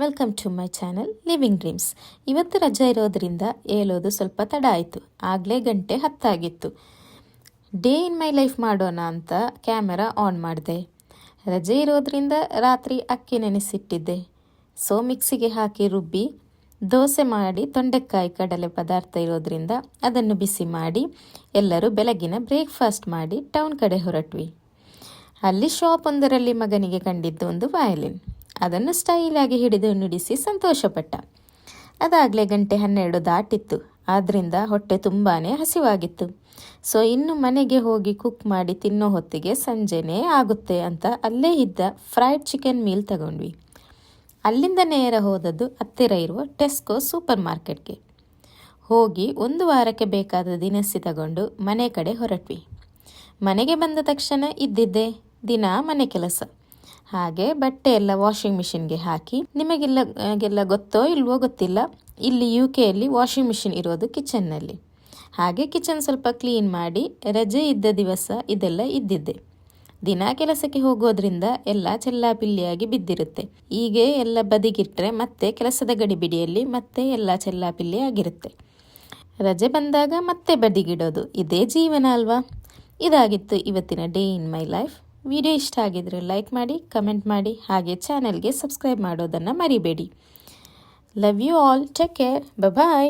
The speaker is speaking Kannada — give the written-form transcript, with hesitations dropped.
Welcome to my channel Living Dreams. ಇವತ್ತು ರಜೆ ಇರೋದ್ರಿಂದ ಏಳೋದು ಸ್ವಲ್ಪ ತಡ ಆಯಿತು. ಆಗಲೇ ಗಂಟೆ 10 ಆಗಿತ್ತು. ಡೇ ಇನ್ ಮೈ ಲೈಫ್ ಮಾಡೋಣ ಅಂತ ಕ್ಯಾಮೆರಾ ಆನ್ ಮಾಡಿದೆ. ರಜೆ ಇರೋದ್ರಿಂದ ರಾತ್ರಿ ಅಕ್ಕಿ ನೆನೆಸಿಟ್ಟಿದ್ದೆ. ಸೊ ಮಿಕ್ಸಿಗೆ ಹಾಕಿ ರುಬ್ಬಿ ದೋಸೆ ಮಾಡಿ ತೊಂಡೆಕಾಯಿ ಕಡಲೆ ಪದಾರ್ಥ ಇರೋದ್ರಿಂದ ಅದನ್ನು ಬಿಸಿ ಮಾಡಿ ಎಲ್ಲರೂ ಬೆಳಗಿನ ಬ್ರೇಕ್ಫಾಸ್ಟ್ ಮಾಡಿ ಟೌನ್ ಕಡೆ ಹೊರಟ್ವಿ. ಅಲ್ಲಿ ಶಾಪ್ ಒಂದರಲ್ಲಿ ಮಗನಿಗೆ ಕಂಡಿದ್ದು ಒಂದು ವಯಲಿನ್. ಅದನ್ನು ಸ್ಟೈಲಾಗಿ ಹಿಡಿದು ನುಡಿಸಿ ಸಂತೋಷಪಟ್ಟ. ಅದಾಗಲೇ ಗಂಟೆ 12 ದಾಟಿತ್ತು. ಆದ್ದರಿಂದ ಹೊಟ್ಟೆ ತುಂಬಾ ಹಸಿವಾಗಿತ್ತು. ಸೊ ಇನ್ನು ಮನೆಗೆ ಹೋಗಿ ಕುಕ್ ಮಾಡಿ ತಿನ್ನೋ ಹೊತ್ತಿಗೆ ಸಂಜೆನೇ ಆಗುತ್ತೆ ಅಂತ ಅಲ್ಲೇ ಇದ್ದ ಫ್ರೈಡ್ ಚಿಕನ್ ಮೀಲ್ ತಗೊಂಡ್ವಿ. ಅಲ್ಲಿಂದ ನೇರ ಹೋದದ್ದು ಹತ್ತಿರ ಇರುವ ಟೆಸ್ಕೋ ಸೂಪರ್ ಮಾರ್ಕೆಟ್ಗೆ. ಹೋಗಿ 1 ವಾರಕ್ಕೆ ಬೇಕಾದ ದಿನಸಿ ತಗೊಂಡು ಮನೆ ಕಡೆ ಹೊರಟ್ವಿ. ಮನೆಗೆ ಬಂದ ತಕ್ಷಣ ದಿನ ಮನೆ ಕೆಲಸ. ಹಾಗೆ ಬಟ್ಟೆ ಎಲ್ಲ ವಾಷಿಂಗ್ ಮಿಷಿನ್ಗೆ ಹಾಕಿ, ನಿಮಗೆಲ್ಲ ಗೊತ್ತೋ ಇಲ್ವೋ ಗೊತ್ತಿಲ್ಲ, ಇಲ್ಲಿ UK ವಾಷಿಂಗ್ ಮಿಷಿನ್ ಇರೋದು ಕಿಚನ್ನಲ್ಲಿ. ಹಾಗೆ ಕಿಚನ್ ಸ್ವಲ್ಪ ಕ್ಲೀನ್ ಮಾಡಿ ರಜೆ ಇದ್ದ ದಿವಸ ಇದೆಲ್ಲ ಇದ್ದಿದ್ದೆ. ದಿನ ಕೆಲಸಕ್ಕೆ ಹೋಗೋದ್ರಿಂದ ಎಲ್ಲ ಚೆಲ್ಲಾಪಿಲ್ಲಿಯಾಗಿ ಬಿದ್ದಿರುತ್ತೆ. ಹೀಗೆ ಎಲ್ಲ ಬದಿಗಿಟ್ರೆ ಮತ್ತೆ ಕೆಲಸದ ಗಡಿಬಿಡಿಯಲ್ಲಿ ಮತ್ತೆ ಎಲ್ಲ ಚೆಲ್ಲಾಪಿಲ್ಲಿ ಆಗಿರುತ್ತೆ. ರಜೆ ಬಂದಾಗ ಮತ್ತೆ ಬದಿಗಿಡೋದು ಇದೇ ಜೀವನ ಅಲ್ವಾ. ಇದಾಗಿತ್ತು ಇವತ್ತಿನ day in my life. Video ಇಷ್ಟ ಆಗಿದ್ರೆ ಲೈಕ್ ಮಾಡಿ, ಕಮೆಂಟ್ ಮಾಡಿ, ಹಾಗೆ ಚಾನೆಲ್ಗೆ ಸಬ್ಸ್ಕ್ರೈಬ್ ಮಾಡೋದನ್ನು ಮರಿಬೇಡಿ. Love you all. Take care. Bye.